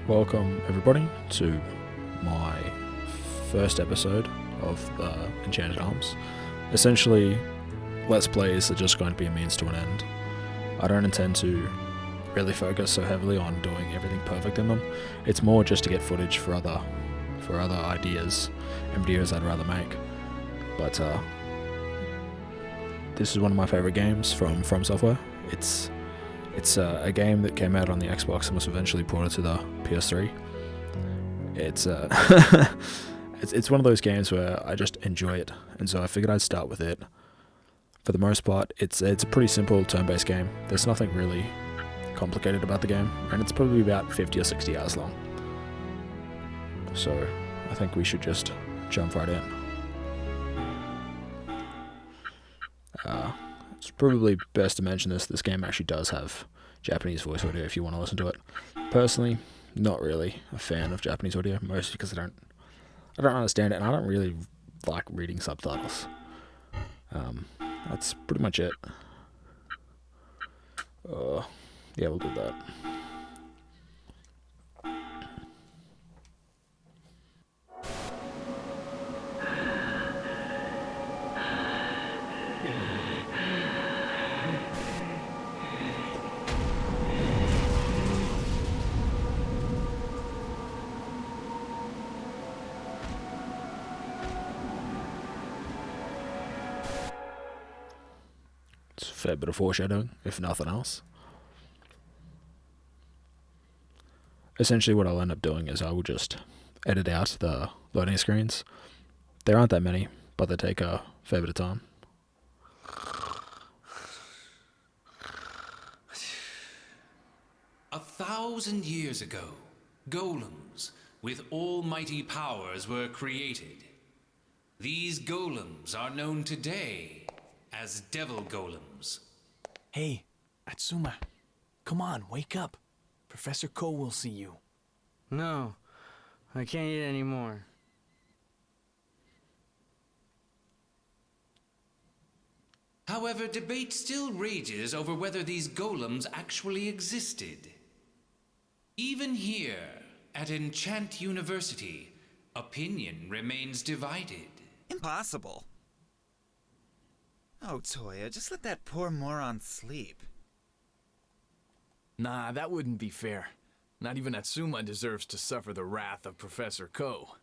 Welcome everybody to my first episode of Enchanted Arms. Essentially, Let's Plays are just going to be a means to an end. I don't intend to really focus so heavily on doing everything perfect in them. It's more just to get footage for other ideas and videos I'd rather make. But this is one of my favorite games from FromSoftware. It's a game that came out on the Xbox and was eventually ported to the PS3. It's it's one of those games where I just enjoy it, and so I figured I'd start with it. For the most part, it's a pretty simple turn-based game. There's nothing really complicated about the game, and it's probably about 50 or 60 hours long. So I think we should just jump right in. It's probably best to mention this game actually does have Japanese voice audio if you want to listen to it. Personally, not really a fan of Japanese audio, mostly because I don't understand it, and I don't really like reading subtitles. That's pretty much it. Yeah, we'll do that. It's a fair bit of foreshadowing, if nothing else. Essentially what I'll end up doing is I will just edit out the loading screens. There aren't that many, but they take a fair bit of time. A 1,000 years ago, golems with almighty powers were created. These golems are known today as devil golems. Hey, Atsuma, come on, wake up. Professor Ko will see you. No, I can't eat anymore. However, debate still rages over whether these golems actually existed. Even here, at Enchant University, opinion remains divided. Impossible. Oh, Toya, just let that poor moron sleep. Nah, that wouldn't be fair. Not even Atsuma deserves to suffer the wrath of Professor Ko.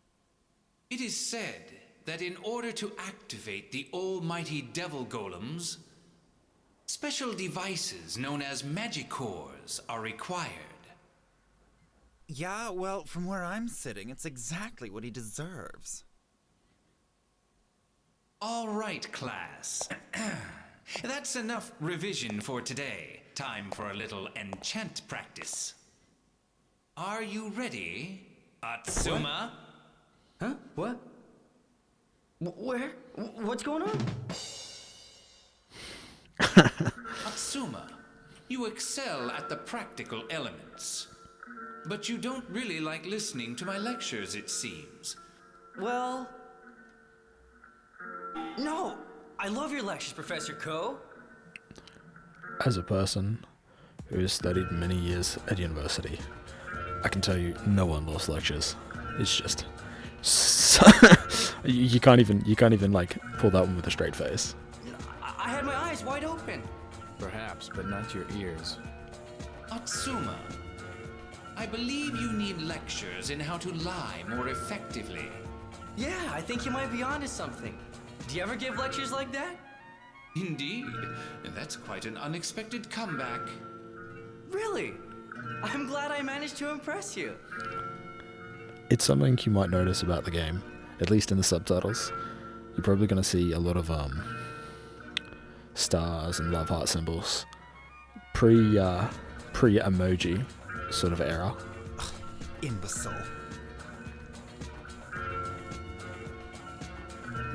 It is said that in order to activate the almighty devil golems, special devices known as magicores are required. Yeah, well, from where I'm sitting, it's exactly what he deserves. All right, class. That's enough revision for today. Time for a little enchant practice. Are you ready, Atsuma? Huh? What? Where? What's going on? Atsuma, you excel at the practical elements. But you don't really like listening to my lectures, it seems. Well... No! I love your lectures, Professor Ko. As a person who has studied many years at university, I can tell you no one loves lectures. It's just you can't even like pull that one with a straight face. I had my eyes wide open. Perhaps, but not your ears. Atsuma, I believe you need lectures in how to lie more effectively. Yeah, I think you might be onto something. Do you ever give lectures like that? Indeed. That's quite an unexpected comeback. Really? I'm glad I managed to impress you. It's something you might notice about the game, at least in the subtitles. You're probably going to see a lot of stars and love heart symbols. Pre-emoji sort of era. Imbecile.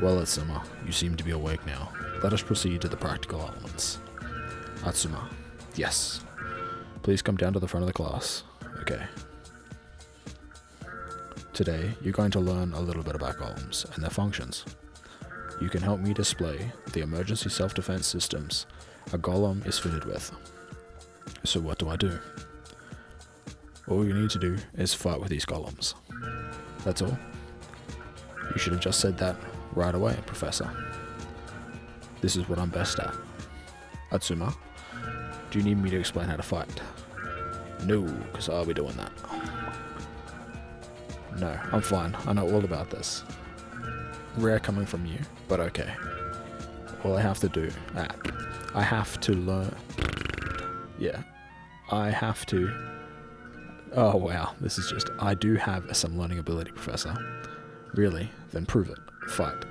Well, Atsuma, you seem to be awake now. Let us proceed to the practical elements. Atsuma, yes. Please come down to the front of the class. Okay. Today, you're going to learn a little bit about golems and their functions. You can help me display the emergency self-defense systems a golem is fitted with. So what do? all you need to do is fight with these golems. That's all. You should have just said that right away, Professor. This is what I'm best at. Atsuma, do you need me to explain how to fight? No, because I'll be doing that. No, I'm fine. I know all about this. Rare coming from you, but okay. All I have to do... I have to learn... Yeah. I have to... Oh wow, this is just... I do have some learning ability, Professor. Really? Then prove it. Fight.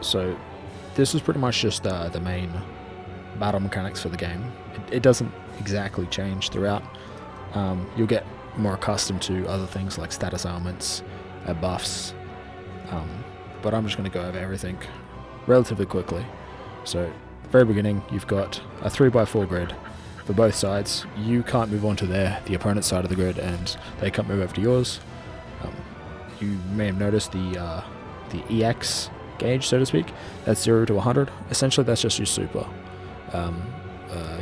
So, this is pretty much just the main battle mechanics for the game. It doesn't exactly change throughout. You'll get more accustomed to other things like status ailments, buffs, but I'm just going to go over everything relatively quickly. So, at the very beginning, you've got a 3x4 grid for both sides. You can't move on to the opponent's side of the grid, and they can't move over to yours. You may have noticed the EX gauge, so to speak. That's 0 to 100. Essentially, that's just your super.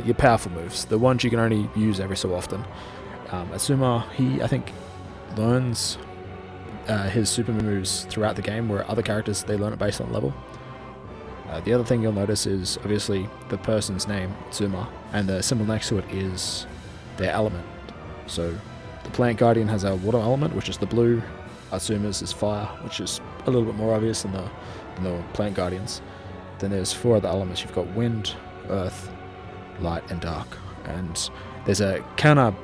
Your powerful moves, the ones you can only use every so often. Atsuma, he, I think, learns his super moves throughout the game, where other characters, they learn it based on level. The other thing you'll notice is, obviously, the person's name, Atsuma, and the symbol next to it is their element. So, the Plant Guardian has a water element, which is the blue. Atsuma's is fire, which is a little bit more obvious than the Plant Guardians. Then there's 4 other elements. You've got wind, earth, light, and dark. And there's a counter...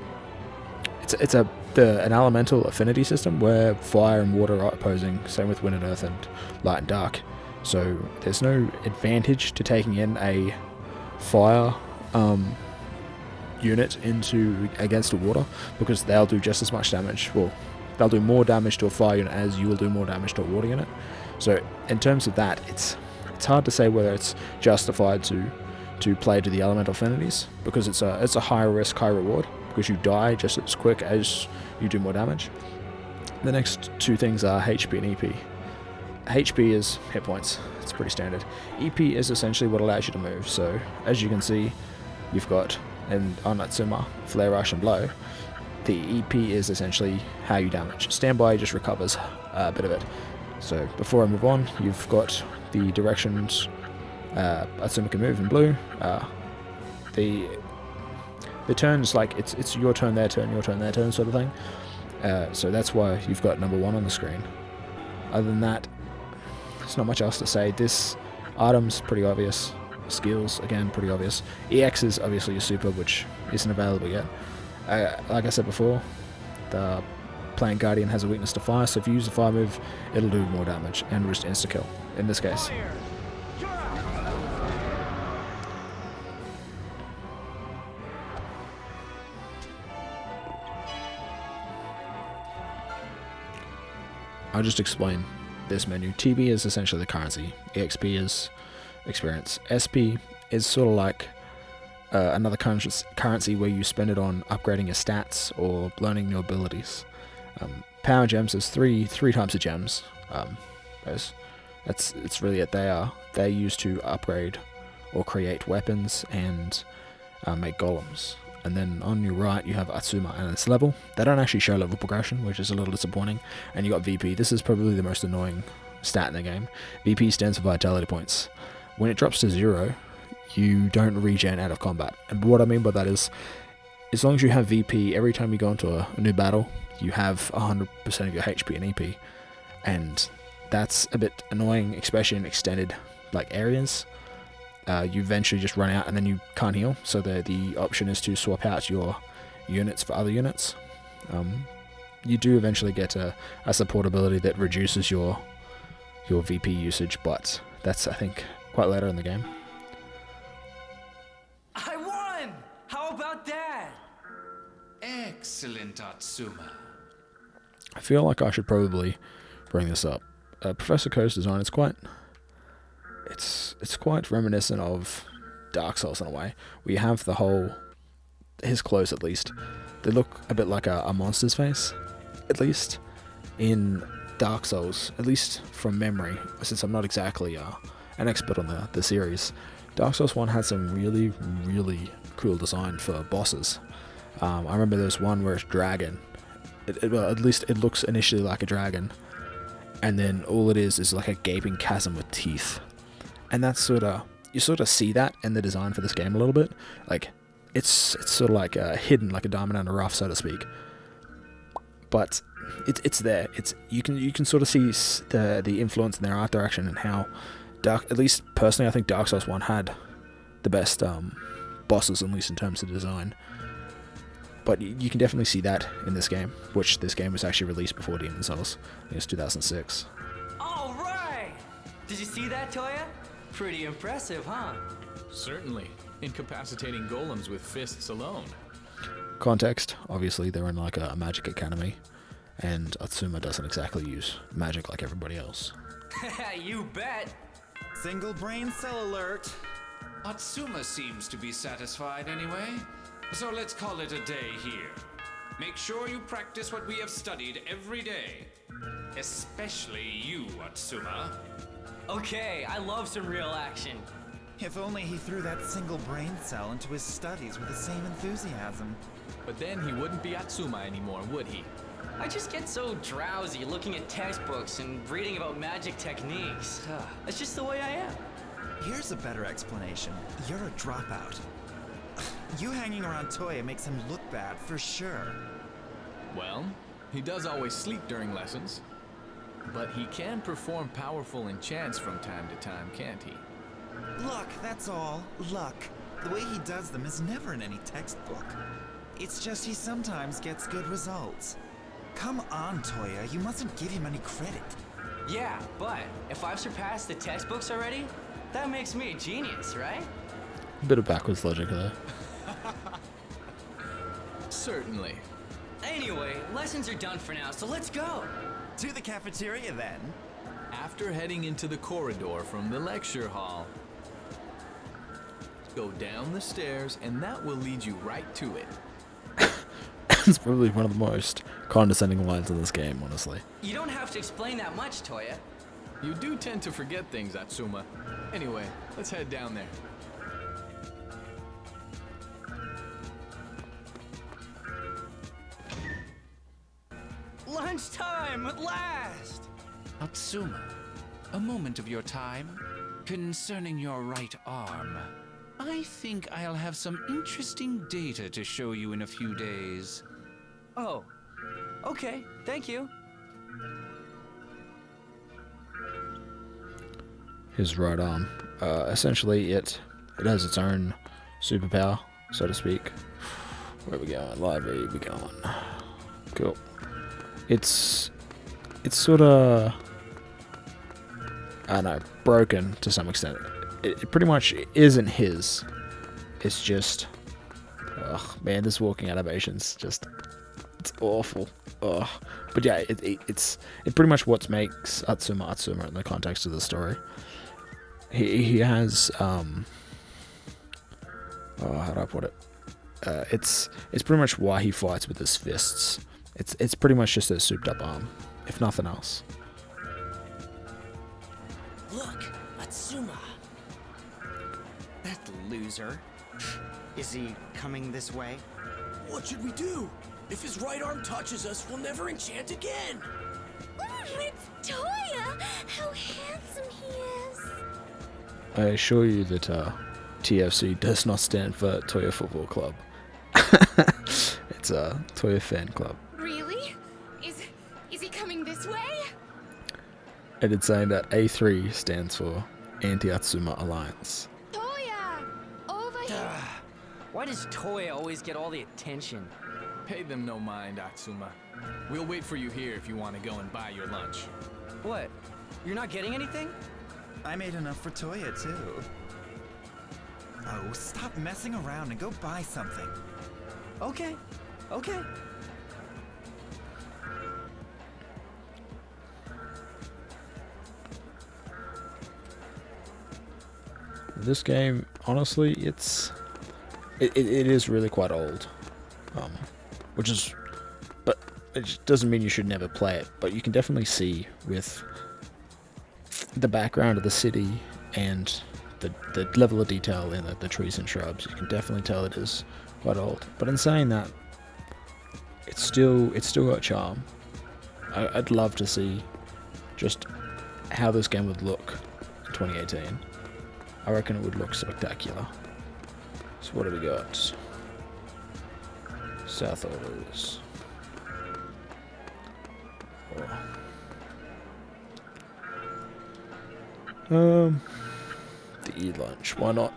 It's an elemental affinity system where fire and water are opposing, same with wind and earth and light and dark. So there's no advantage to taking in a fire unit against a water, because they'll do just as much damage. Well, they'll do more damage to a fire unit as you will do more damage to a water unit. So in terms of that, it's hard to say whether it's justified to play to the elemental affinities, because it's a high risk, high reward, because you die just as quick as you do more damage. The next 2 things are HP and EP. HP is hit points. It's pretty standard. EP is essentially what allows you to move. So as you can see, you've got on Atsuma, Flare Rush and Blow. The EP is essentially how you damage. Standby just recovers a bit of it. So before I move on, you've got the directions Atsuma can move in blue. The turns, like it's your turn, their turn, your turn, their turn sort of thing. So that's why you've got number 1 on the screen. Other than that, there's not much else to say. This items pretty obvious. Skills again pretty obvious. EX is obviously your super, which isn't available yet. Like I said before, the Plant Guardian has a weakness to fire, so if you use the fire move, it'll do more damage and just insta kill in this case. I'll just explain this menu. TB is essentially the currency. EXP is experience. SP is sort of like another currency where you spend it on upgrading your stats or learning new abilities. Power gems is three types of gems. It's really it. They're used to upgrade or create weapons and make golems. And then on your right you have Atsuma and its level. They don't actually show level progression, which is a little disappointing. And you got VP. This is probably the most annoying stat in the game. VP stands for vitality points. When it drops to 0, you don't regen out of combat. And what I mean by that is, as long as you have VP, every time you go into a new battle, you have 100% of your HP and EP. And that's a bit annoying, especially in extended areas. You eventually just run out and then you can't heal, so the option is to swap out your units for other units. You do eventually get a support ability that reduces your VP usage, but that's, I think, quite later in the game. I won! How about that? Excellent, Atsuma. I feel like I should probably bring this up. Professor Ko's design is quite reminiscent of Dark Souls in a way. We have his clothes at least. They look a bit like a monster's face, at least. In Dark Souls, at least from memory, since I'm not exactly an expert on the series, Dark Souls 1 had some really, really cool design for bosses. I remember there's one where it's dragon. Well, at least it looks initially like a dragon, and then all it is like a gaping chasm with teeth. And that's you sort of see that in the design for this game a little bit. Like, it's sort of like hidden, like a diamond in the rough, so to speak. But it's there. You can sort of see the influence in their art direction and how at least personally, I think Dark Souls 1 had the best bosses, at least in terms of design. But you can definitely see that in this game, which this game was actually released before Demon Souls. I think it was 2006. All right! Did you see that, Toya? Pretty impressive, huh? Certainly. Incapacitating golems with fists alone. Context, obviously they're in like a magic academy, and Atsuma doesn't exactly use magic like everybody else. You bet! Single brain cell alert. Atsuma seems to be satisfied anyway, so let's call it a day here. Make sure you practice what we have studied every day. Especially you, Atsuma. Okay, I love some real action. If only he threw that single brain cell into his studies with the same enthusiasm. But then he wouldn't be Atsuma anymore, would he? I just get so drowsy looking at textbooks and reading about magic techniques. That's just the way I am. Here's a better explanation. You're a dropout. You hanging around Toya makes him look bad for sure. Well, he does always sleep during lessons. But he can perform powerful enchants from time to time, can't he? Luck, that's all. Luck. The way he does them is never in any textbook. It's just he sometimes gets good results. Come on, Toya, you mustn't give him any credit. Yeah, but if I've surpassed the textbooks already, that makes me a genius, right? A bit of backwards logic there. Certainly. Anyway, lessons are done for now, so let's go. To the cafeteria then. After heading into the corridor from the lecture hall, go down the stairs and that will lead you right to it. It's probably one of the most condescending lines in this game, honestly. You don't have to explain that much, Toya. You do tend to forget things, Atsuma. Anyway, let's head down there. Lunchtime at last! Atsuma, a moment of your time concerning your right arm. I think I'll have some interesting data to show you in a few days. Oh, okay, thank you. His right arm. Essentially, it has its own superpower, so to speak. Where we going? Library, we going. Cool. It's sort of, I don't know, broken to some extent. It pretty much isn't his. It's just, oh man, this walking animation's just, it's awful. Ugh. But yeah, it's pretty much what makes Atsuma in the context of the story. He has how do I put it? It's pretty much why he fights with his fists. It's pretty much just a souped up arm, if nothing else. Look, Atsuma. That loser. Is he coming this way? What should we do? If his right arm touches us, we'll never enchant again. Ooh, it's Toya! How handsome he is! I assure you that TFC does not stand for Toya Football Club. It's a Toya Fan Club. Really? Is he coming this way? And it's saying that A3 stands for Anti-Atsuma Alliance. Toya! Over here! Why does Toya always get all the attention? Pay them no mind, Atsuma. We'll wait for you here if you want to go and buy your lunch. What? You're not getting anything? I made enough for Toya, too. Oh, stop messing around and go buy something. Okay. Okay. This game, honestly, it is really quite old, which is, but it doesn't mean you should never play it, but you can definitely see with the background of the city and the level of detail in the trees and shrubs, you can definitely tell it is quite old. But in saying that, it's still got charm. I'd love to see just how this game would look in 2018. I reckon it would look spectacular. So what do we got? South orders. The E-Lunch, why not?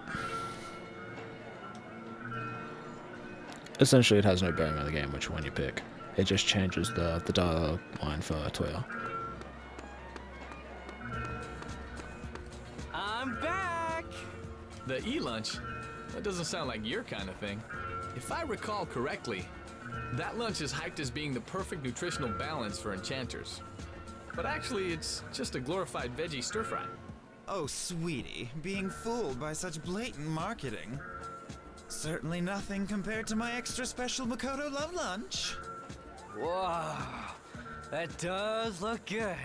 Essentially, it has no bearing on the game which one you pick. It just changes the dialogue line for Toya. I'm back! The E-Lunch? That doesn't sound like your kind of thing. If I recall correctly, that lunch is hyped as being the perfect nutritional balance for enchanters. But actually, it's just a glorified veggie stir-fry. Oh, sweetie, being fooled by such blatant marketing. Certainly nothing compared to my extra special Makoto Love Lunch. Wow, that does look good.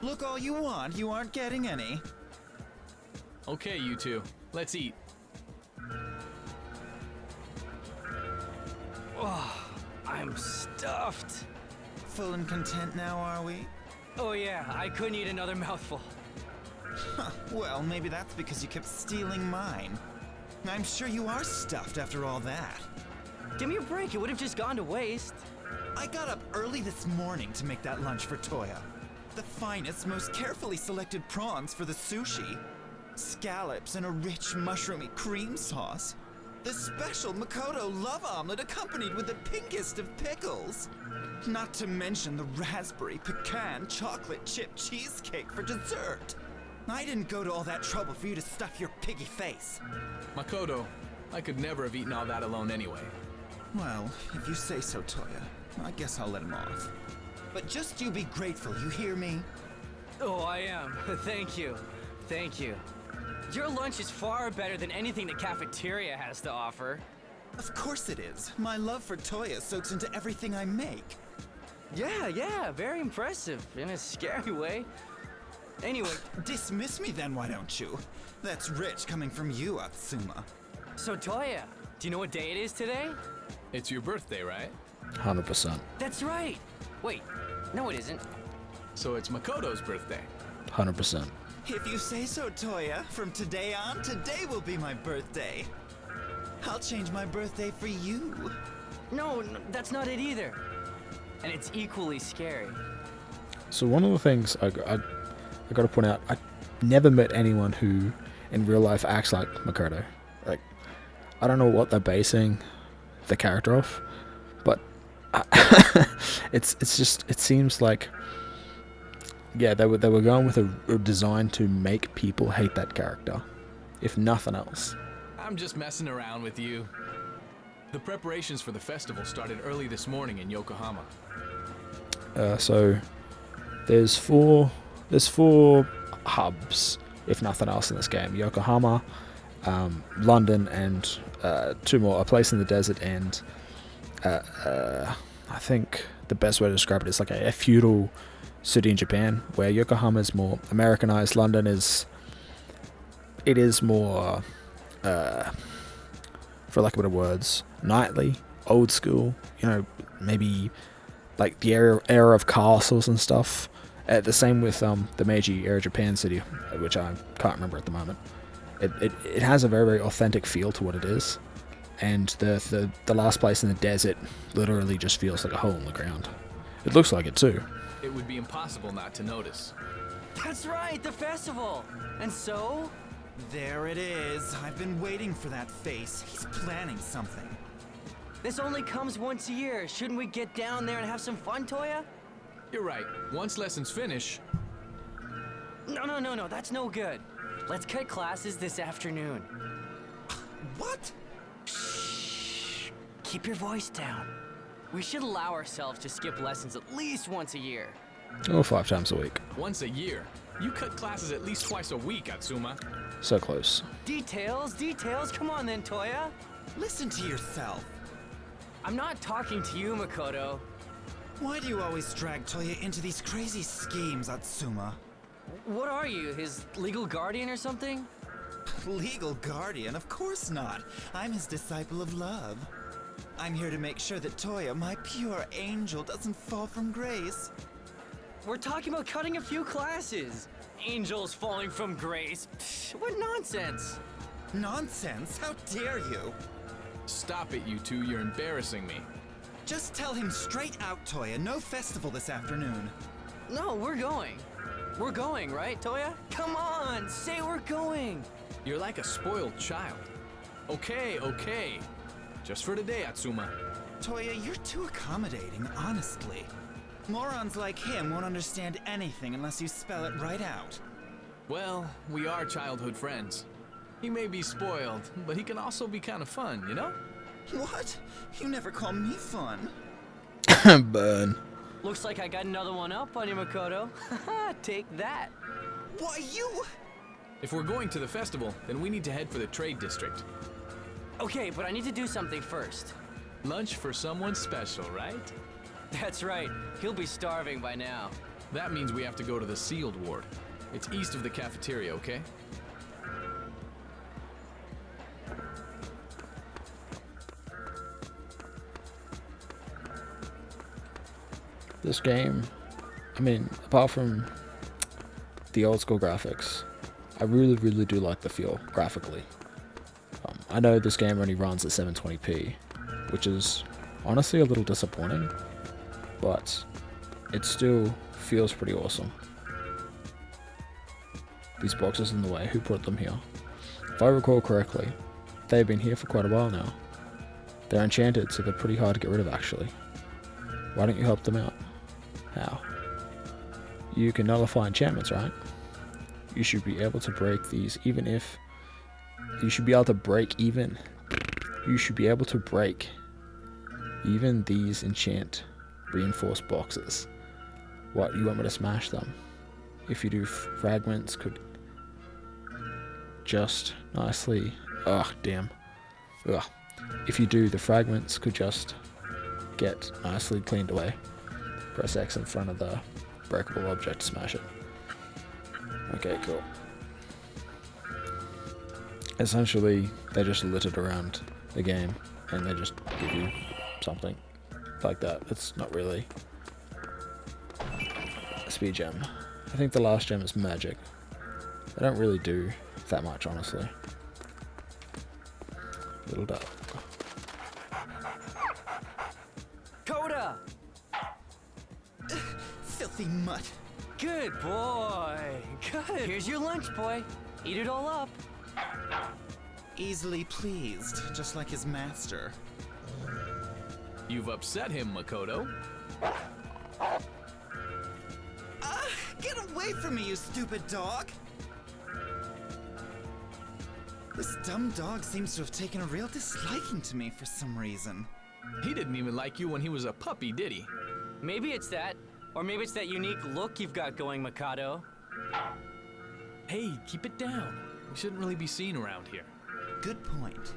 Look all you want, you aren't getting any. Okay, you two, let's eat. Oh, I'm stuffed. Full and content now, are we? Oh yeah, I couldn't eat another mouthful. Huh, well, maybe that's because you kept stealing mine. I'm sure you are stuffed after all that. Give me a break, it would have just gone to waste. I got up early this morning to make that lunch for Toya. The finest, most carefully selected prawns for the sushi. Scallops and a rich, mushroomy cream sauce. The special Makoto love omelet accompanied with the pinkest of pickles. Not to mention the raspberry pecan chocolate chip cheesecake for dessert. I didn't go to all that trouble for you to stuff your piggy face. Makoto, I could never have eaten all that alone anyway. Well, if you say so, Toya, I guess I'll let him off. But just you be grateful, you hear me? Oh, I am. Thank you. Thank you. Your lunch is far better than anything the cafeteria has to offer. Of course it is. My love for Toya soaks into everything I make. Yeah, very impressive, in a scary way. Anyway, dismiss me then, why don't you? That's rich coming from you, Atsuma. So Toya, do you know what day it is today? It's your birthday, right? 100%. That's right. Wait, no it isn't. So it's Makoto's birthday. 100%. If you say so, Toya, from today on, today will be my birthday. I'll change my birthday for you. No, that's not it either. And it's equally scary. So one of the things I got to point out, I never met anyone who in real life acts like Makoto. Like, I don't know what they're basing the character off, but it's just, it seems like, yeah, they were going with a design to make people hate that character, if nothing else. I'm just messing around with you. The preparations for the festival started early this morning in Yokohama. So there's four hubs, if nothing else, in this game: Yokohama, London, and two more: a place in the desert, and I think the best way to describe it is like a feudal city in Japan, where Yokohama is more Americanized. London is more, for lack of better words, knightly, old school. You know, maybe like the era of castles and stuff. The same with the Meiji era Japan city, which I can't remember at the moment. It has a very, very authentic feel to what it is, and the last place in the desert literally just feels like a hole in the ground. It looks like it too. It would be impossible not to notice. That's right, the festival. And so? There it is. I've been waiting for that face. He's planning something. This only comes once a year. Shouldn't we get down there and have some fun, Toya? You're right. Once lessons finish... No, that's no good. Let's cut classes this afternoon. What? Shh. Keep your voice down. We should allow ourselves to skip lessons at least once a year. Or 5 times a week. Once a year? You cut classes at least twice a week, Atsuma. So close. Details. Come on then, Toya. Listen to yourself. I'm not talking to you, Makoto. Why do you always drag Toya into these crazy schemes, Atsuma? What are you, his legal guardian or something? Legal guardian? Of course not. I'm his disciple of love. I'm here to make sure that Toya, my pure angel, doesn't fall from grace. We're talking about cutting a few classes. Angels falling from grace. Psh, what nonsense. Nonsense? How dare you? Stop it, you two. You're embarrassing me. Just tell him straight out, Toya. No festival this afternoon. No, we're going. We're going, right, Toya? Come on, say we're going. You're like a spoiled child. Okay, okay. Just for today, Atsuma. Toya, you're too accommodating, honestly. Morons like him won't understand anything unless you spell it right out. Well, we are childhood friends. He may be spoiled, but he can also be kind of fun, you know? What? You never call me fun. Burn. Looks like I got another one up on you, Makoto. Take that. Why, you... If we're going to the festival, then we need to head for the trade district. Okay, but I need to do something first. Lunch for someone special, right? That's right. He'll be starving by now. That means we have to go to the sealed ward. It's east of the cafeteria, okay? This game, I mean, apart from the old school graphics, I really do like the feel graphically. I know this game only runs at 720p, which is honestly a little disappointing, but it still feels pretty awesome. These boxes in the way, who put them here? If I recall correctly, they've been here for quite a while now. They're enchanted, so they're pretty hard to get rid of actually. Why don't you help them out? How? You can nullify enchantments, right? You should be able to break these even if... You should be able to break even... You should be able to break even these enchant reinforced boxes. What, you want me to smash them? If you do, fragments could just nicely... Ugh, damn. Ugh. If you do, the fragments could just get nicely cleaned away. Press X in front of the breakable object to smash it. Okay, cool. Essentially, they just littered around the game, and they just give you something like that. It's not really a speed gem. I think the last gem is magic. They don't really do that much, honestly. Little duck. Coda! Filthy mutt. Good boy. Good. Here's your lunch, boy. Eat it all up. Easily pleased, just like his master. You've upset him, Makoto. Get away from me, you stupid dog! This dumb dog seems to have taken a real disliking to me for some reason. He didn't even like you when he was a puppy, did he? Maybe it's that. Or maybe it's that unique look you've got going, Mikado. Hey, keep it down. We shouldn't really be seen around here. Good point.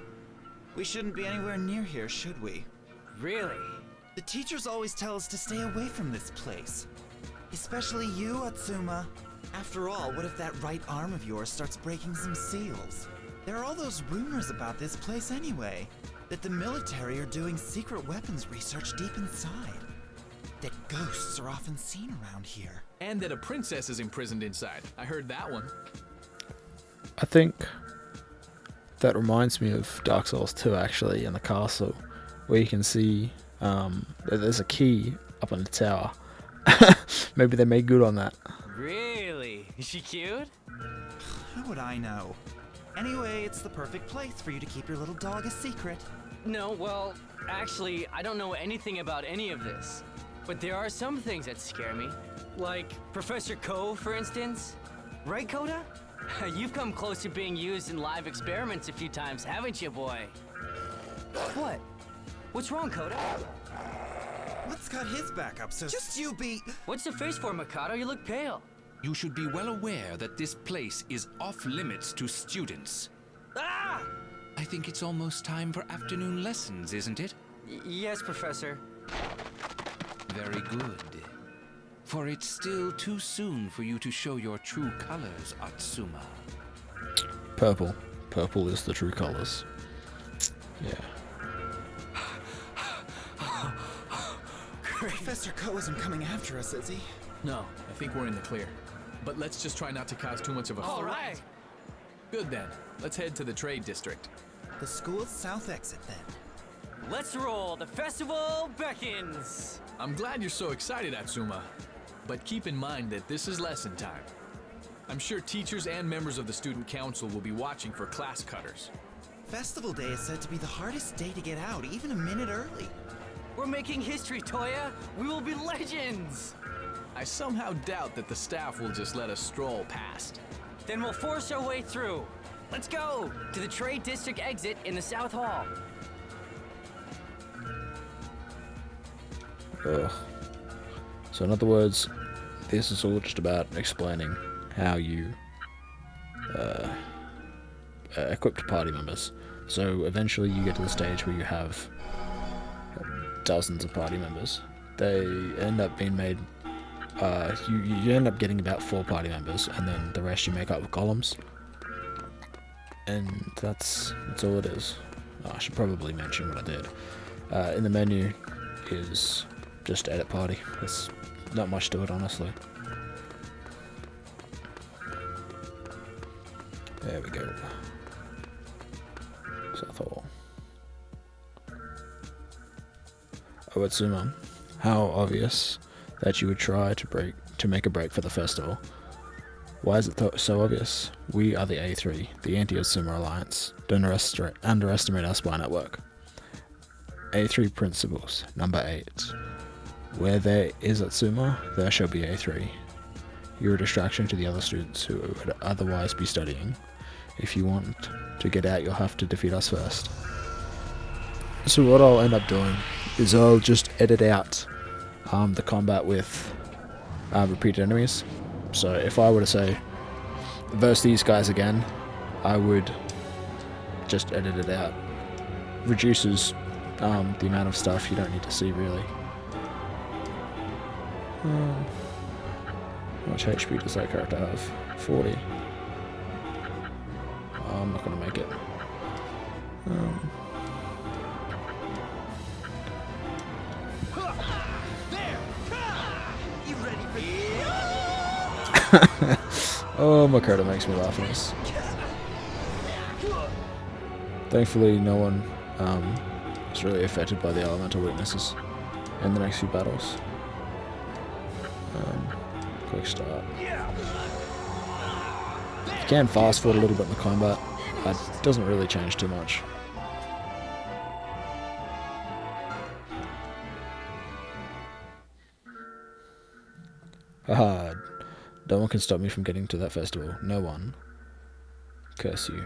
We shouldn't be anywhere near here, should we? Really? The teachers always tell us to stay away from this place. Especially you, Atsuma. After all, what if that right arm of yours starts breaking some seals? There are all those rumors about this place anyway. That the military are doing secret weapons research deep inside. That ghosts are often seen around here. And that a princess is imprisoned inside. I heard that one. I think that reminds me of Dark Souls 2 actually, in the castle, where you can see there's a key up on the tower. Maybe they made good on that. Really? Is she cute? How would I know? Anyway, it's the perfect place for you to keep your little dog a secret. No, well, actually, I don't know anything about any of this. But there are some things that scare me. Like Professor Ko, for instance. Right, Koda? You've come close to being used in live experiments a few times, haven't you, boy? What? What's wrong, Koda? What's got his back up so... Just you be... What's the face for, Mikado? You look pale. You should be well aware that this place is off limits to students. Ah! I think it's almost time for afternoon lessons, isn't it? Yes, Professor. Very good. For it's still too soon for you to show your true colors, Atsuma. Purple. Purple is the true colors. Yeah. Professor Ko isn't coming after us, is he? No, I think we're in the clear. But let's just try not to cause too much of a All right. Good then. Let's head to the trade district. The school's south exit, then. Let's roll. The festival beckons. I'm glad you're so excited, Atsuma. But keep in mind that this is lesson time. I'm sure teachers and members of the student council will be watching for class cutters. Festival Day is said to be the hardest day to get out, even a minute early. We're making history, Toya. We will be legends. I somehow doubt that the staff will just let us stroll past. Then we'll force our way through. Let's go to the trade district exit in the South Hall. Ugh. So in other words, this is all just about explaining how you equip party members. So eventually you get to the stage where you have dozens of party members. They end up being made, you end up getting about 4 party members, and then the rest you make up with golems. And that's all it is. I should probably mention what I did. In the menu is just edit party. There's not much to it, honestly. There we go. South Hall. Oh, Atsuma, how obvious that you would try to make a break for the festival. Why is it so obvious? We are the A3, the Anti-Atsuma Alliance. Don't underestimate our spy network. A3 principles, number 8. Where there is Atsuma, there shall be A3. You're a distraction to the other students who would otherwise be studying. If you want to get out, you'll have to defeat us first. So what I'll end up doing is I'll just edit out the combat with repeated enemies. So if I were to say, verse these guys again, I would just edit it out. Reduces the amount of stuff you don't need to see, really. How much HP does that character have? 40. I'm not going to make it. Oh, my character makes me laugh in this. Thankfully, no one is really affected by the elemental weaknesses in the next few battles. Quick start. You can fast forward a little bit in the combat. It doesn't really change too much. Haha, no one can stop me from getting to that festival. No one. Curse you.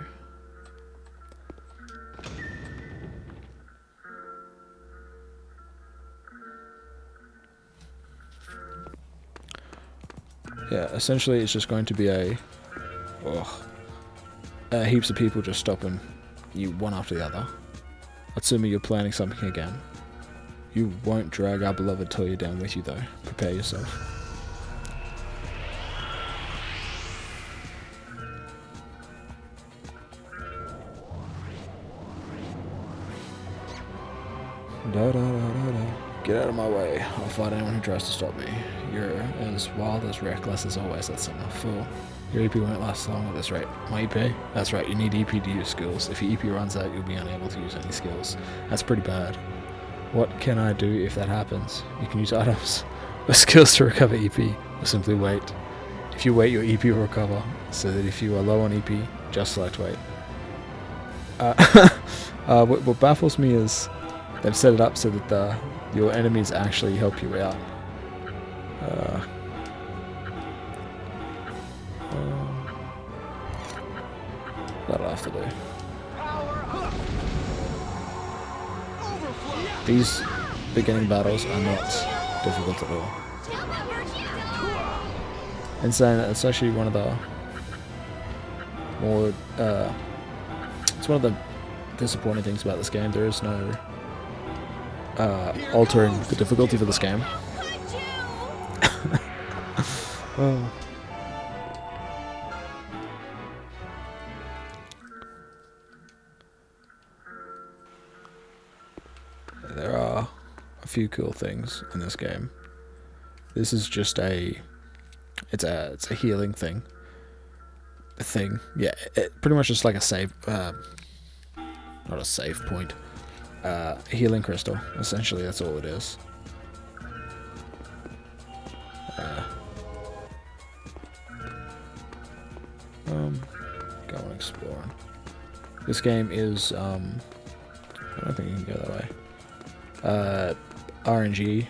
Yeah, essentially it's just going to be heaps of people just stopping you one after the other. Atsuma, you're planning something again. You won't drag our beloved Toya down with you though. Prepare yourself. Get out of my way. I'll fight anyone who tries to stop me. You're as wild, as reckless as always, Atsuma. Fool. Your EP won't last long at this rate. My EP? That's right, you need EP to use skills. If your EP runs out, you'll be unable to use any skills. That's pretty bad. What can I do if that happens? You can use items or skills to recover EP, or simply wait. If you wait, your EP will recover, so that if you are low on EP, just select wait. What baffles me is they've set it up so that your enemies actually help you out. That'll have to do. These beginning battles are not difficult at all. And saying that, it's actually one of the more it's one of the disappointing things about this game. There is no altering the difficulty for this game. Oh. There are a few cool things in this game. This is just it's a healing thing. Yeah, pretty much just like a save, not a save point. A healing crystal. Essentially, that's all it is. Go on exploring. This game is I don't think you can go that way. RNG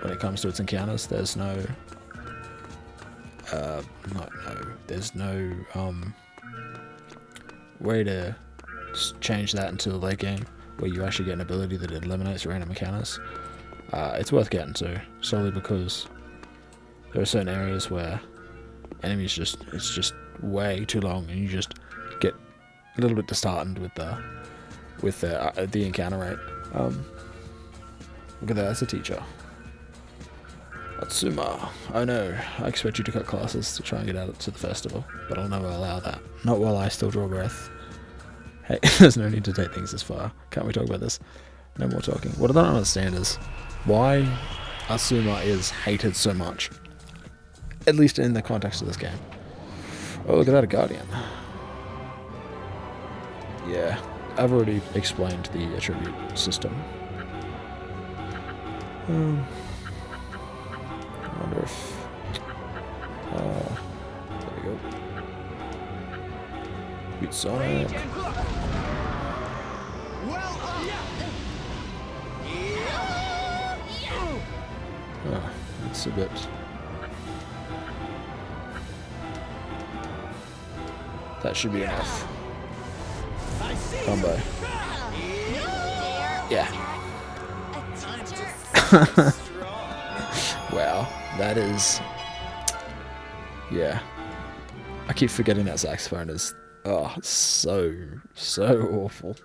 when it comes to its encounters. There's no there's no way to change that until the late game, where you actually get an ability that eliminates random encounters. It's worth getting to, solely because there are certain areas where enemies it's just way too long, and you just get a little bit disheartened with the encounter rate. Look at that, that's a teacher. Atsuma, I know, I expect you to cut classes to try and get out to the festival, but I'll never allow that. Not while I still draw breath. Hey, there's no need to take things this far. Can't we talk about this? No more talking. What I don't understand is why Atsuma is hated so much. At least in the context of this game. Oh, look at that, a guardian. Yeah, I've already explained the attribute system. I wonder if... there we go. Beat Sonic. It's a bit... That should be enough. Combo. Yeah. Wow, that is... Yeah. I keep forgetting that saxophone is... Oh, so awful.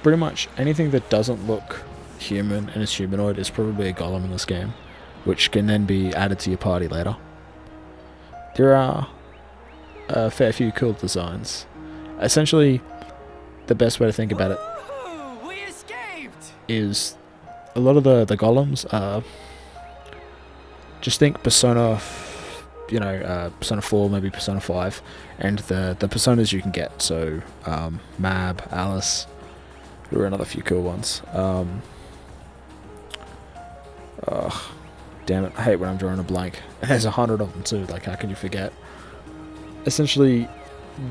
Pretty much anything that doesn't look human and is humanoid is probably a golem in this game, which can then be added to your party later. There are a fair few cool designs. Essentially, the best way to think about it is a lot of the golems are... Just think Persona, Persona 4, maybe Persona 5, and the personas you can get. So, Mab, Alice... There were another few cool ones. Damn it, I hate when I'm drawing a blank. There's 100 of them too, like how can you forget? Essentially,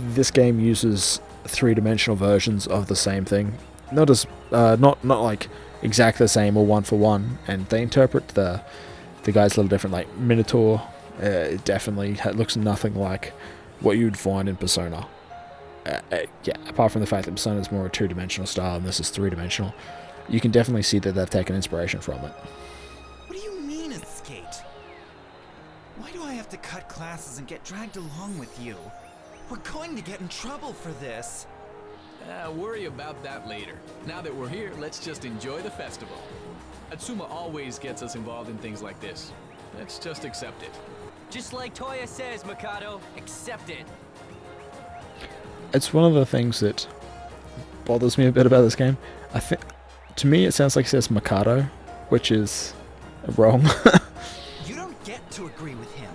this game uses three-dimensional versions of the same thing. Not like exactly the same or one for one, and they interpret the guys a little different. Like Minotaur, it definitely looks nothing like what you'd find in Persona. Yeah, apart from the fact that Persona is more a two-dimensional style and this is three-dimensional, you can definitely see that they've taken inspiration from it. What do you mean, escape? Why do I have to cut classes and get dragged along with you? We're going to get in trouble for this. Worry about that later. Now that we're here, let's just enjoy the festival. Atsuma always gets us involved in things like this. Let's just accept it. Just like Toya says, Mikado, accept it. It's one of the things that bothers me a bit about this game. I think, to me, it sounds like it says Mikado, which is wrong. You don't get to agree with him.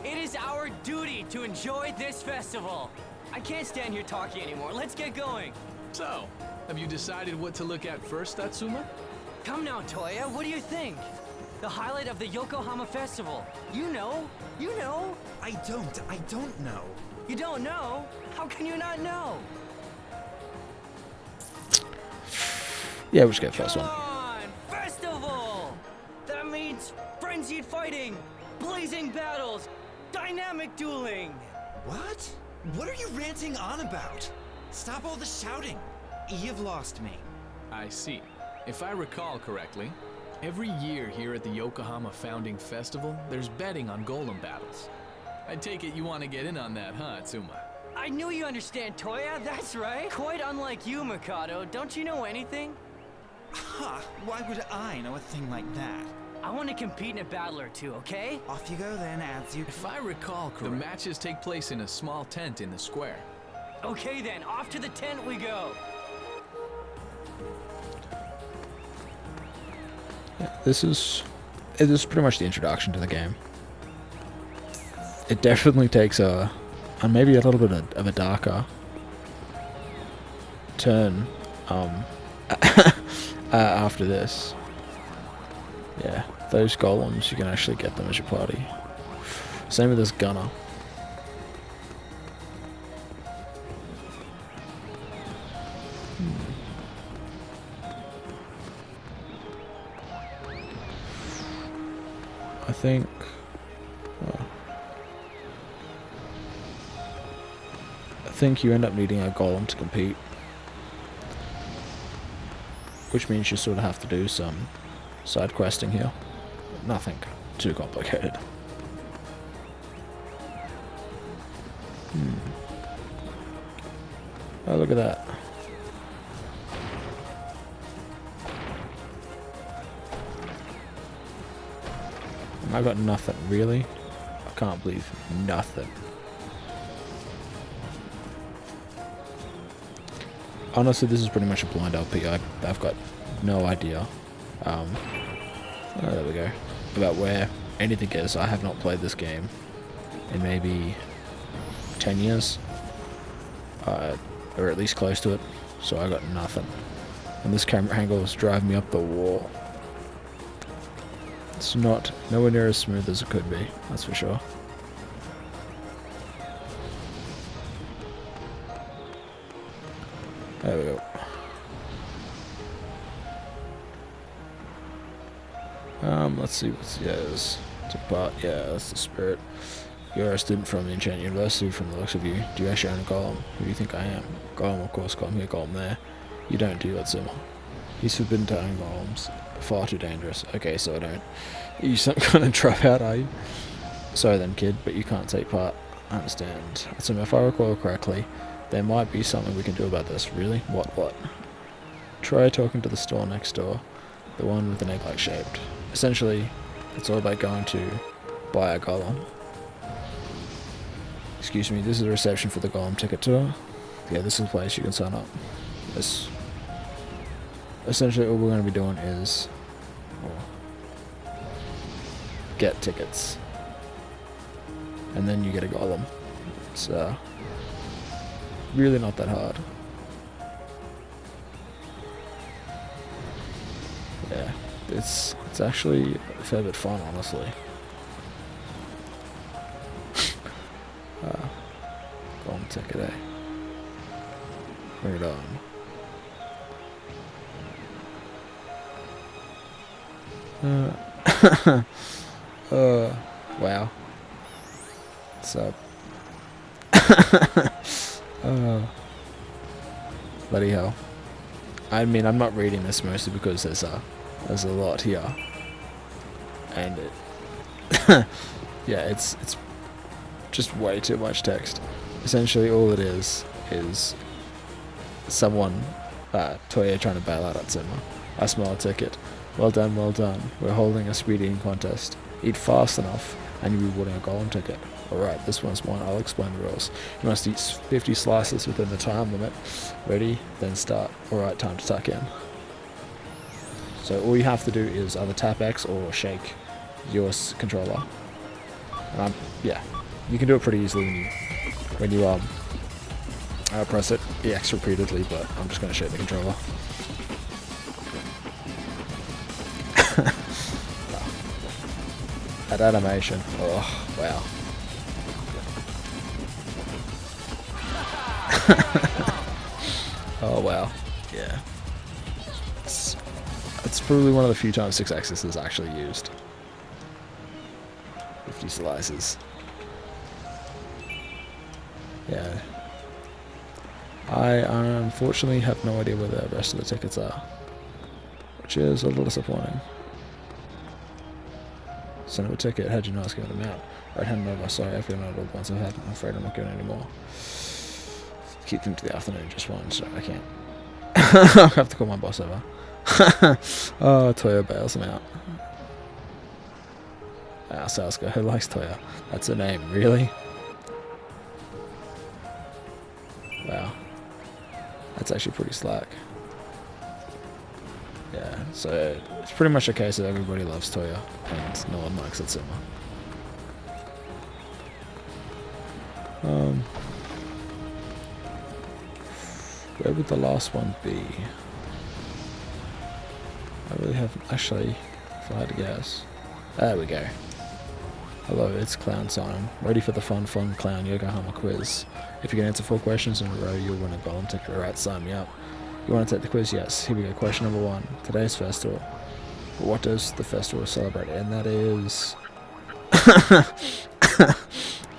It is our duty to enjoy this festival. I can't stand here talking anymore. Let's get going. So, have you decided what to look at first, Atsuma? Come now, Toya. What do you think? The highlight of the Yokohama festival. You know. I don't know. You don't know? How can you not know? Yeah, we'll just get the first Come one. on! Festival! That means frenzied fighting, blazing battles, dynamic dueling. What? What are you ranting on about? Stop all the shouting. You've lost me. I see. If I recall correctly, Every year here at the Yokohama Founding Festival, there's betting on golem battles. I take it you want to get in on that, huh, Atsuma? I knew you understand, Toya, that's right. Quite unlike you, Mikado. Don't you know anything? Ha! Why would I know a thing like that? I want to compete in a battle or two, okay? Off you go then, Atsu. If I recall correctly, the matches take place in a small tent in the square. Okay then, off to the tent we go. Yeah, it is pretty much the introduction to the game. It definitely takes a maybe a little bit of a darker turn after this. Yeah, those golems, you can actually get them as your party. Same with this gunner. I think... I think you end up needing a golem to compete. Which means you sort of have to do some side questing here. Nothing too complicated. Oh, look at that. I got nothing, really? I can't believe nothing. Honestly, this is pretty much a blind LP. I've got no idea. Oh, there we go. About where anything is. I have not played this game in maybe 10 years. Or at least close to it. So I got nothing. And this camera angle is driving me up the wall. It's nowhere near as smooth as it could be, that's for sure. There we go. Let's see what's take part. Yeah, that's the spirit. You're a student from the Enchanted University from the looks of you. Do you actually own a golem? Who do you think I am? Golem, of course, golem here, golem there. You don't, do you, Atsuma? He's forbidden to own golems. Far too dangerous. Okay, so I don't. Are you some kind of dropout, are you? Sorry then, kid, but you can't take part. I understand. Atsuma, if I recall correctly, there might be something we can do about this. Really? What? Try talking to the store next door. The one with an egg-like shaped. Essentially, it's all about going to buy a golem. Excuse me, this is a reception for the golem ticket tour. Yeah, this is the place you can sign up. Essentially, all we're going to be doing is get tickets. And then you get a golem. It's really not that hard. Yeah, it's actually a fair bit fun, honestly. Golem ticket, eh? Bring it on. Wow. What's up? Bloody hell. I mean, I'm not reading this mostly because there's a lot here. And it... yeah, it's just way too much text. Essentially, all it is someone, Toya trying to bail out Atsuma. I smell a ticket. Well done, well done. We're holding a speed eating contest. Eat fast enough, and you'll be rewarding a golem ticket. Alright, this one's mine. I'll explain the rules. You must eat 50 slices within the time limit. Ready? Then start. Alright, time to tuck in. So all you have to do is either tap X or shake your controller. And yeah, you can do it pretty easily when you press it EX repeatedly, but I'm just going to shake the controller. That animation, oh wow. Oh wow, yeah. It's probably one of the few times 6-axis is actually used. 50 slices. Yeah. I unfortunately have no idea where the rest of the tickets are, which is a little disappointing. Son of a ticket, how'd you know I was giving them out? Right hand over, sorry, I feel not all the ones I've had. I'm afraid I'm not giving any more. Keep them to the afternoon, just one, so I can't. I'll have to call my boss over. Oh, Toya bails him out. Ah, Sasuke, who likes Toya? That's her name, really? Wow. That's actually pretty slack. Yeah, so it's pretty much a case of everybody loves Toya and no one likes Atsuma. Where would the last one be? I really haven't actually, if I had to guess. There we go. Hello, it's Clown Simon. Ready for the fun clown Yokohama quiz. If you can answer 4 questions in a row, you'll win a golem ticket. Alright, sign me up. You want to take the quiz? Yes. Here we go. Question number 1. Today's festival. What does the festival celebrate? And that is...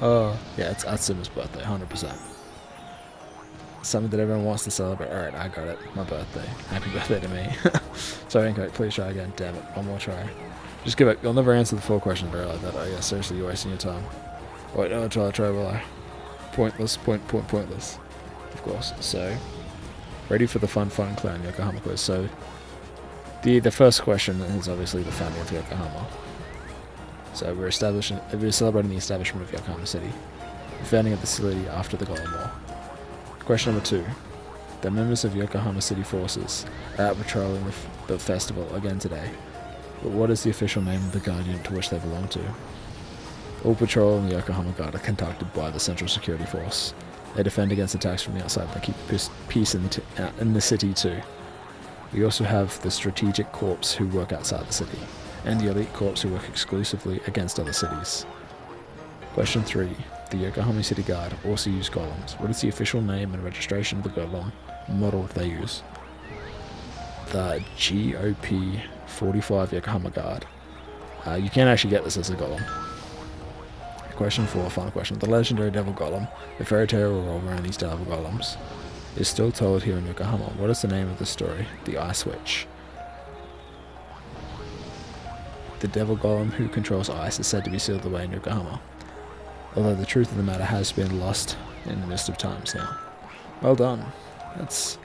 oh, yeah, it's Atsuma's birthday, 100%. Something that everyone wants to celebrate. Alright, I got it. My birthday. Happy birthday to me. Sorry, incorrect. Please try again. Damn it. One more try. Just give it. You'll never answer the 4 questions very like that. Oh, yeah, seriously, you're wasting your time. Wait, no, try, will I? Pointless. Pointless. Of course. So, ready for the fun clown Yokohama quiz. So, the first question is obviously the founding of Yokohama. So, we're celebrating the establishment of Yokohama City. The founding of the city after the Golem War. Question number 2. The members of Yokohama City Forces are out patrolling the festival again today. But what is the official name of the guard unit to which they belong to? All patrol in the Yokohama Guard are conducted by the Central Security Force. They defend against attacks from the outside and they keep peace in the city too. We also have the Strategic Corps who work outside the city, and the Elite Corps who work exclusively against other cities. Question 3. The Yokohama City Guard also use golems. What is the official name and registration of the golem model they use? The GOP 45 Yokohama Guard. You can actually get this as a golem. Question 4, final question. The legendary Devil Golem, the fairy tale revolving around these devil golems, is still told here in Yokohama. What is the name of the story? The Ice Witch. The Devil Golem who controls ice is said to be sealed away in Yokohama, although the truth of the matter has been lost in the mist of times now. Well done. That's...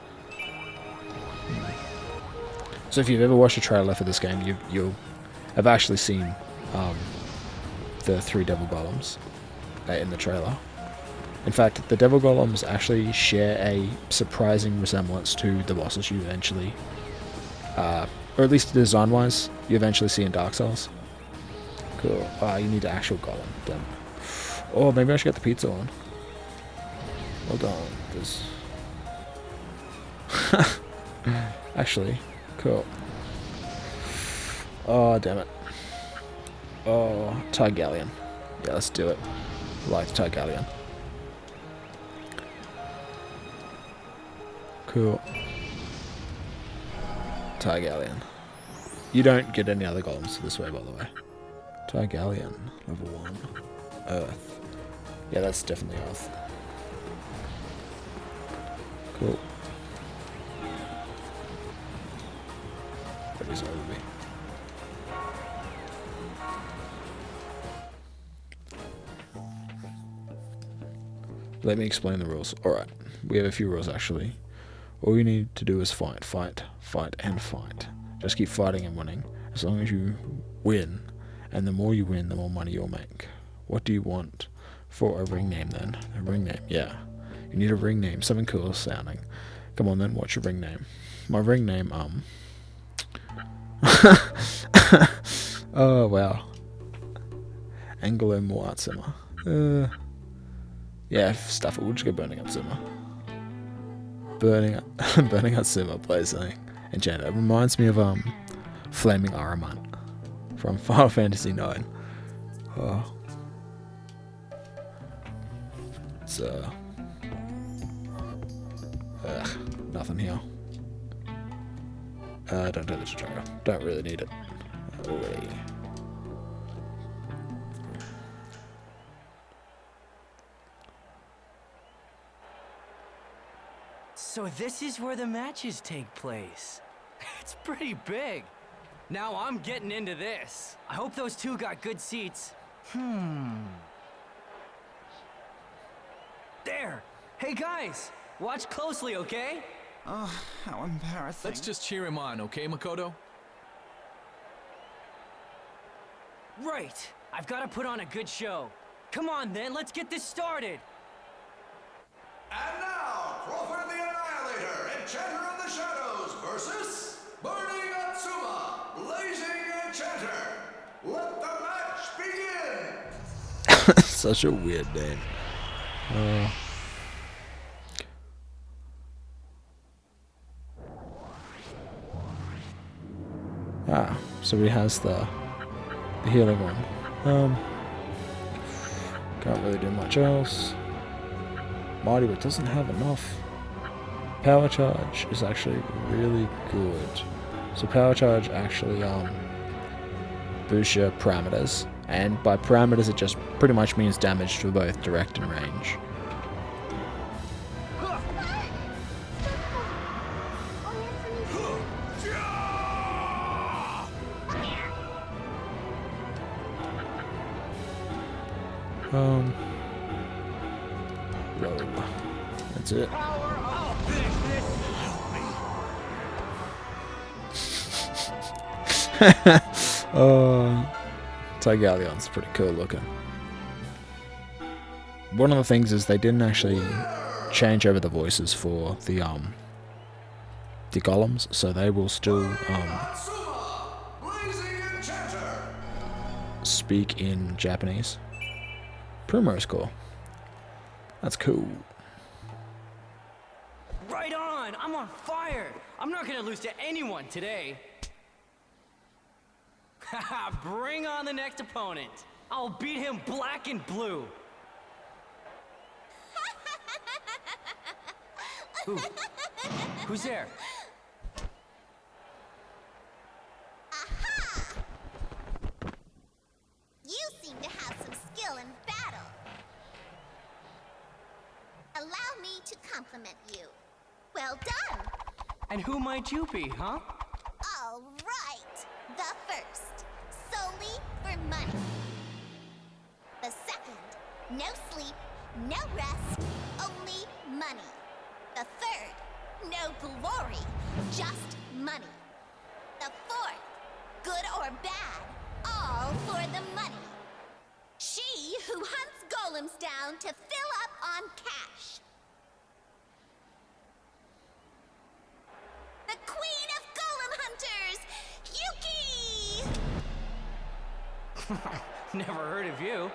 So if you've ever watched a trailer for this game, you'll have actually seen the 3 Devil Golems in the trailer. In fact, the Devil Golems actually share a surprising resemblance to the bosses you eventually, or at least design-wise, you eventually see in Dark Souls. Cool. You need an actual golem. Damn. Oh, maybe I should get the pizza one. Hold on. There's... actually, cool. Oh, damn it. Oh, Targallion. Yeah, let's do it. I like Targallion. Cool. Targallion. You don't get any other golems this way, by the way. Targallion, level 1. Earth. Yeah, that's definitely Earth. Cool. What is over me? Let me explain the rules. Alright, we have a few rules actually. All you need to do is fight, and fight. Just keep fighting and winning. As long as you win, and the more you win, the more money you'll make. What do you want for a ring name then? A ring name, yeah. You need a ring name, something cool sounding. Come on then, what's your ring name? My ring name, oh wow. Angelo more Atsuma. Yeah, stuff it, we'll just go Burning Atsuma. Burning Atsuma plays something. Enchanted. It reminds me of Flaming Aramant from Final Fantasy IX. Oh. It's nothing here. Don't do the tutorial. Don't really need it. Already. So this is where the matches take place. It's pretty big. Now I'm getting into this. I hope those two got good seats. There. Hey guys, watch closely, okay? Oh, how embarrassing. Let's just cheer him on, okay, Makoto? Right. I've got to put on a good show. Come on then, let's get this started. And now, Crawford the Annihilator, Enchanter of the Shadows, versus Burning Atsuma, Blazing Enchanter. Let the match begin! Such a weird name. So he has the healing one. Can't really do much else. Mighty, but doesn't have enough. Power charge is actually really good. So power charge actually boosts your parameters, and by parameters it just pretty much means damage for both direct and range. That's it. Tigalion's pretty cool looking. One of the things is they didn't actually change over the voices for the Golems, so they will still speak in Japanese. Primrose Core. That's cool. Right on! I'm on fire! I'm not gonna lose to anyone today. Haha, bring on the next opponent. I'll beat him black and blue. Who? Who's there? Aha! You seem to have some skill in battle. Allow me to compliment you. Well done! And who might you be, huh? All right. The first, solely for money. The second, no sleep, no rest, only money. The third, no glory, just money. The fourth, good or bad, all for the money. She who hunts golems down to fill up on cash. The queen of golem hunters, Yuki! Never heard of you.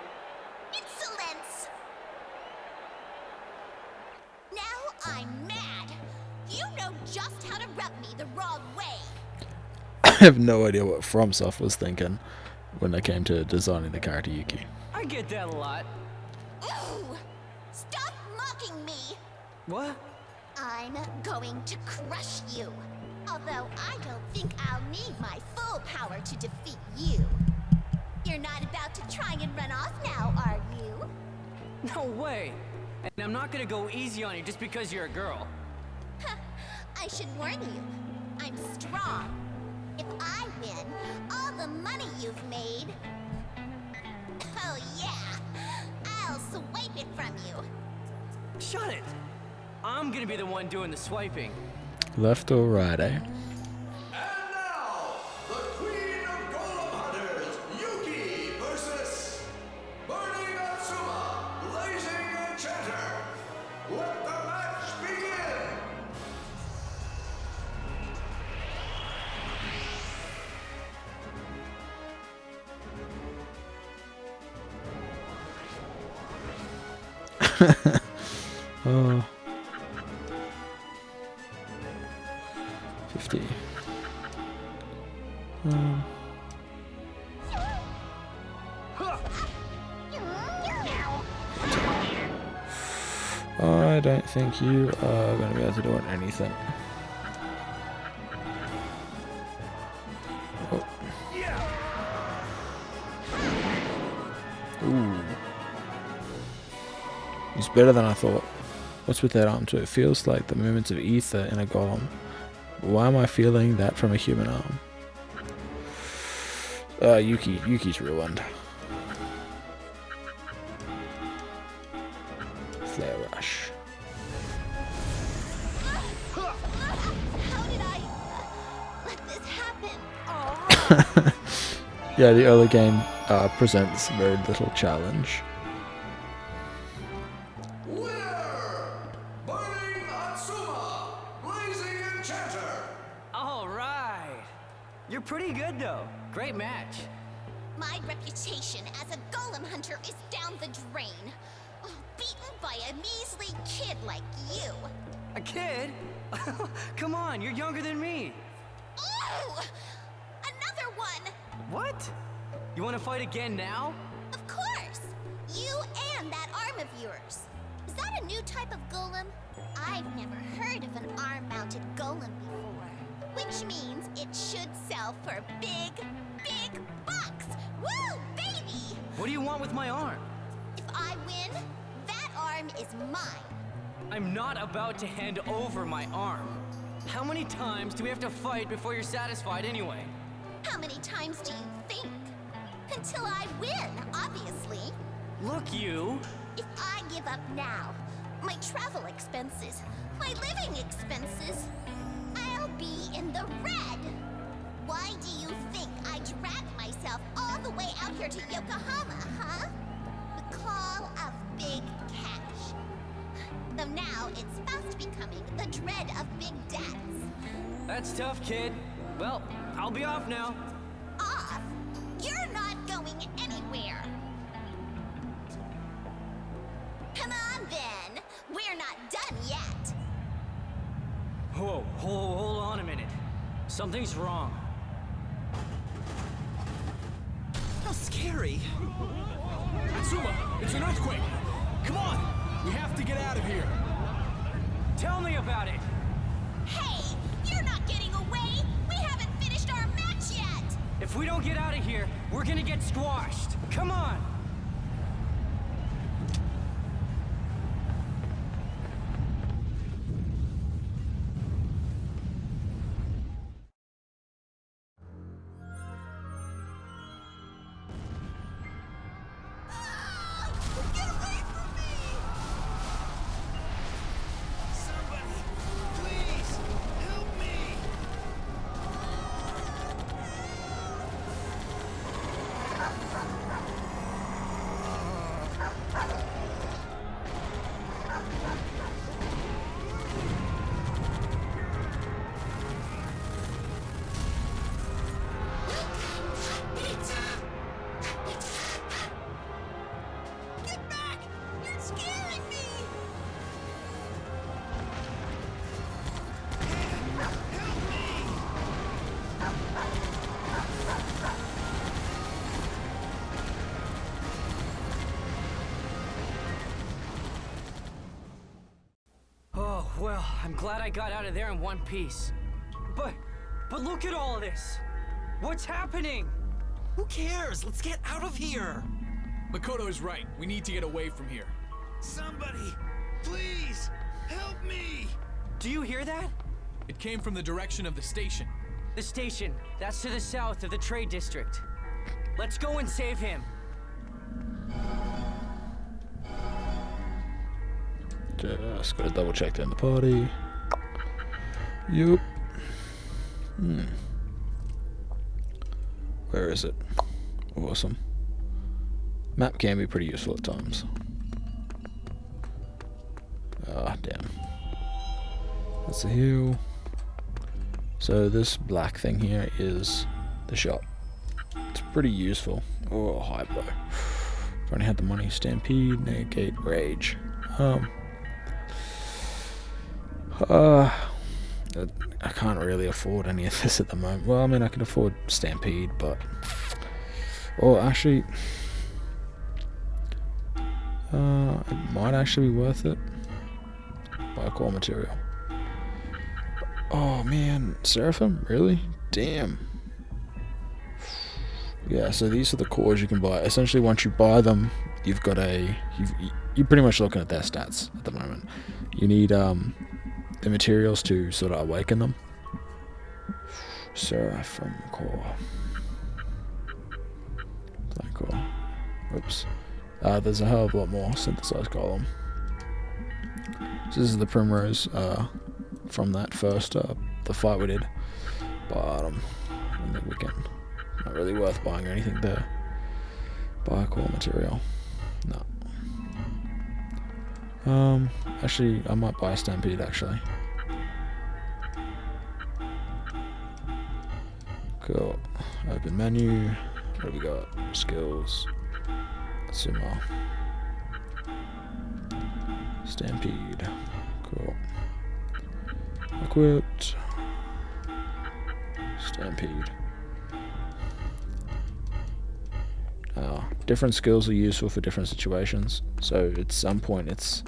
Insolence! Now I'm mad. You know just how to rub me the wrong way. I have no idea what FromSoftware was thinking when they came to designing the character Yuki. I get that a lot. Ooh! Stop mocking me! What? I'm going to crush you. Although I don't think I'll need my full power to defeat you. You're not about to try and run off now, are you? No way. And I'm not gonna go easy on you just because you're a girl. I should warn you, I'm strong. If I win, all the money you've made... Oh yeah, I'll swipe it from you. Shut it. I'm gonna be the one doing the swiping. Left or right, eh? And now, the Queen of Golem Hunters, Yuki, versus Burning Atsuma, Blazing Enchanter. Let the match begin! Oh. 50. I don't think you are going to be able to do anything. Oh. Ooh. He's better than I thought. What's with that arm too? It feels like the movements of ether in a golem. Why am I feeling that from a human arm? Yuki's ruined. Flare rush. How did I let this happen? Yeah, the early game presents very little challenge. Winner! Burning Atsuma! Blazing Enchanter! All right. You're pretty good, though. Great match. My reputation as a golem hunter is down the drain. Oh, beaten by a measly kid like you. A kid? Come on, you're younger than me. Oh! Another one! What? You want to fight again now? Of course! You and that arm of yours. Is that a new type of golem? I've never heard of an arm-mounted golem before. Which means it should sell for big, big bucks! Woo, baby! What do you want with my arm? If I win, that arm is mine. I'm not about to hand over my arm. How many times do we have to fight before you're satisfied anyway? How many times do you think? Until I win, obviously. Look, you. If I give up now, my travel expenses, my living expenses, I'll be in the red. Why do you think I dragged myself all the way out here to Yokohama, huh? The call of big cash. Though now it's fast becoming the dread of big debts. That's tough, kid. Well, I'll be off now. Off? You're not going anywhere. Come on then. We're not done yet. Whoa, hold on a minute. Something's wrong. How scary. Atsuma, it's an earthquake! Come on! We have to get out of here! Tell me about it. Hey, you're not getting away. We haven't finished our match yet. If we don't get out of here, we're gonna get squashed. Come on. Get away from me! Somebody, please, help me! Get back! You're scaring me! Help me! Oh, well, I'm glad I got out of there in one piece. But look at all of this. What's happening? Who cares? Let's get out of here! Makoto is right. We need to get away from here. Somebody, please, help me! Do you hear that? It came from the direction of the station. The station. That's to the south of the trade district. Let's go and save him. Just gotta double check in the party. Yup. Where is it? Awesome. Map can be pretty useful at times. Ah, damn. That's the hill. So this black thing here is the shop. It's pretty useful. Oh, high blow. If I only had the money. Stampede, negate, rage. I can't really afford any of this at the moment. Well, I mean, I can afford Stampede, but... Oh, actually... it might actually be worth it. Buy core material. Oh, man. Seraphim? Really? Damn. Yeah, so these are the cores you can buy. Essentially, once you buy them, you've got a... You're pretty much looking at their stats at the moment. You need, the materials to sort of awaken them. Seraphim core. Oops. There's a hell of a lot more synthesized golem. So this is the Primrose from that first the fight we did. But I think we can. Not really worth buying anything there. Buy core material. No. Actually, I might buy a Stampede actually. Cool. Open menu. What do we got? Skills. Atsuma. Stampede. Cool. Equipped. Stampede. Different skills are useful for different situations. So at some point it's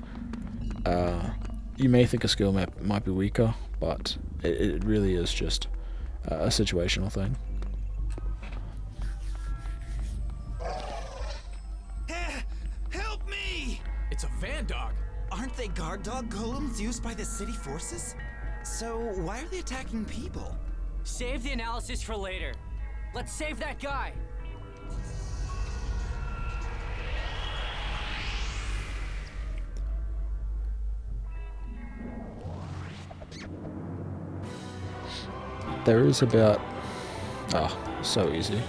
you may think a skill might be weaker, but it really is just a situational thing. Help me! It's a van dog. Aren't they guard dog golems used by the city forces? So why are they attacking people? Save the analysis for later. Let's save that guy. There is about so easy.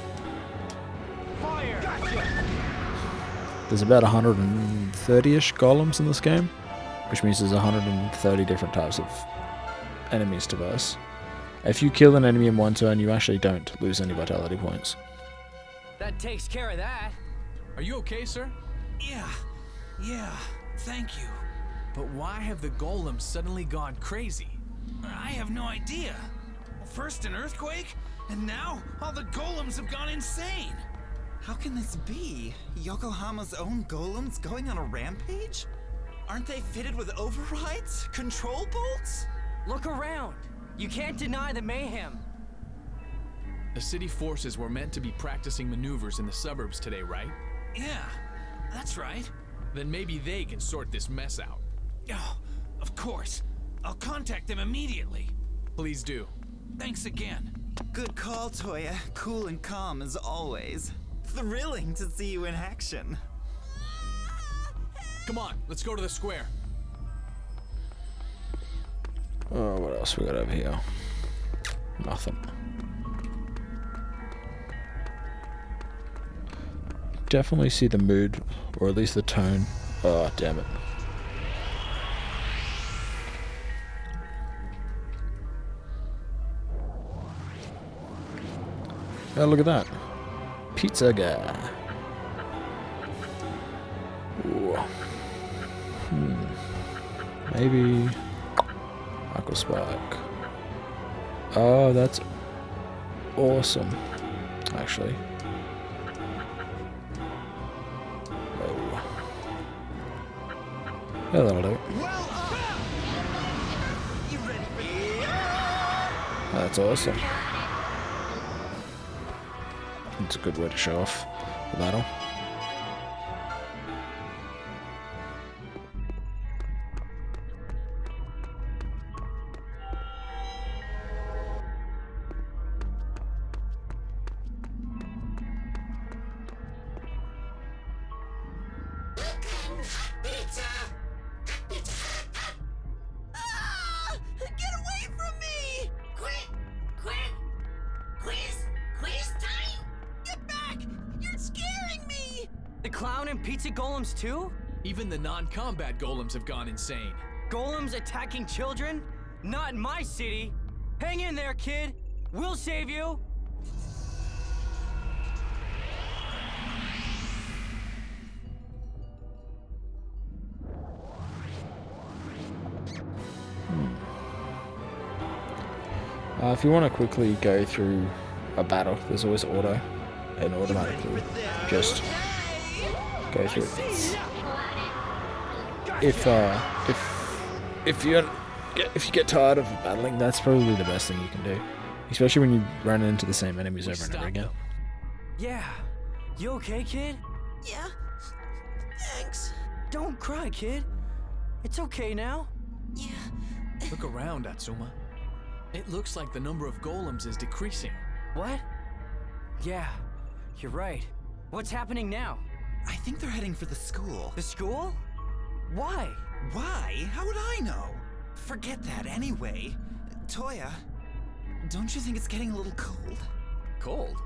Fire! There's about 130-ish golems in this game, which means there's 130 different types of enemies to verse. If you kill an enemy in one turn, you actually don't lose any vitality points. That takes care of that. Are you okay, sir? Yeah, thank you. But why have the golems suddenly gone crazy? I have no idea. First an earthquake, and now all the golems have gone insane. How can this be? Yokohama's own golems going on a rampage? Aren't they fitted with overrides? Control bolts? Look around. You can't deny the mayhem. The city forces were meant to be practicing maneuvers in the suburbs today, right? Yeah, that's right. Then maybe they can sort this mess out. Oh, of course. I'll contact them immediately. Please do. Thanks again. Good call, Toya. Cool and calm as always. Thrilling to see you in action. Come on, let's go to the square. Oh, what else we got over here? Nothing. Definitely see the mood, or at least the tone. Oh, damn it. Oh, look at that. Pizza guy. Ooh. Maybe Aqua Spark. Oh, that's awesome. Actually. Oh. Yeah, that'll do. That's awesome. It's a good way to show off the battle. Pizza golems too? Even the non-combat golems have gone insane. Golems attacking children? Not in my city. Hang in there, kid. We'll save you. If you want to quickly go through a battle, there's always auto, and automatically just go through it. If you get tired of battling, that's probably the best thing you can do, especially when you run into the same enemies over and over again. Yeah, you okay, kid? Yeah, thanks. Don't cry, kid. It's okay now. Yeah. Look around, Atsuma. It looks like the number of golems is decreasing. What? Yeah, you're right. What's happening now? I think they're heading for the school. The school? Why? Why? How would I know? Forget that anyway. Toya, don't you think it's getting a little cold? Cold?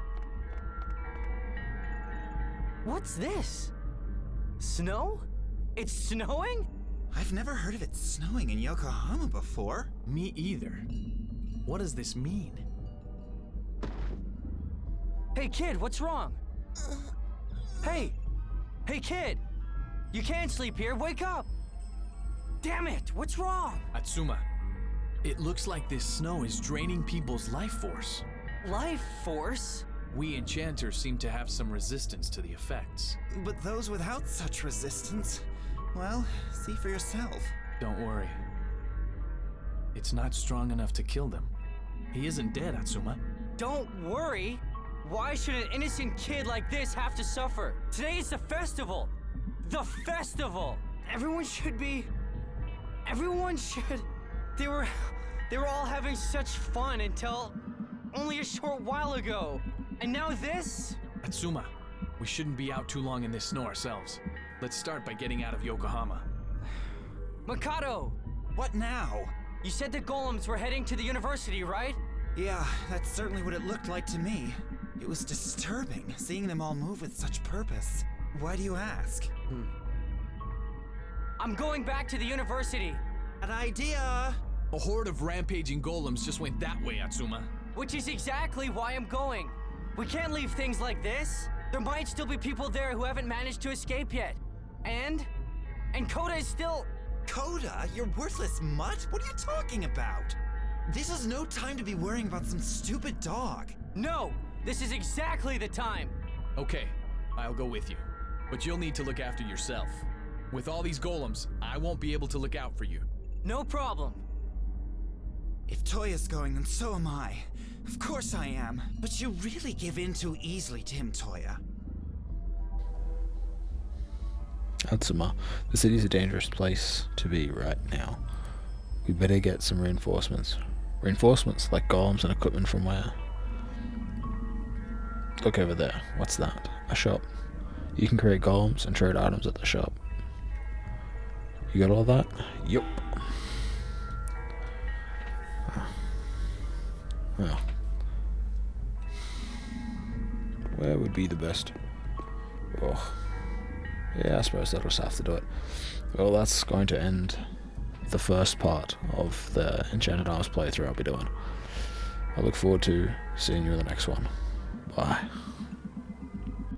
What's this? Snow? It's snowing? I've never heard of it snowing in Yokohama before. Me either. What does this mean? Hey kid, what's wrong? Hey! Hey kid! You can't sleep here, wake up! Damn it, what's wrong? Atsuma, it looks like this snow is draining people's life force. Life force? We enchanters seem to have some resistance to the effects. But those without such resistance, well, see for yourself. Don't worry. It's not strong enough to kill them. He isn't dead, Atsuma. Don't worry! Why should an innocent kid like this have to suffer? Today is the festival! The festival! Everyone should... They were all having such fun until only a short while ago. And now this? Atsuma, we shouldn't be out too long in this snow ourselves. Let's start by getting out of Yokohama. Mikado! What now? You said the Golems were heading to the university, right? Yeah, that's certainly what it looked like to me. It was disturbing, seeing them all move with such purpose. Why do you ask? I'm going back to the university. An idea! A horde of rampaging golems just went that way, Atsuma. Which is exactly why I'm going. We can't leave things like this. There might still be people there who haven't managed to escape yet. And Koda is still... Koda? You worthless mutt? What are you talking about? This is no time to be worrying about some stupid dog. No! This is exactly the time! Okay, I'll go with you. But you'll need to look after yourself. With all these golems, I won't be able to look out for you. No problem. If Toya's going, then so am I. Of course I am. But you really give in too easily to him, Toya. Atsuma, the city's a dangerous place to be right now. We better get some reinforcements. Reinforcements like golems and equipment from where? Look over there. What's that? A shop. You can create golems and trade items at the shop. You got all that? Yup. Well. Where would be the best? Oh. Yeah, I suppose that'll just have to do it. Well, that's going to end the first part of the Enchanted Arms playthrough I'll be doing. I look forward to seeing you in the next one. Bye.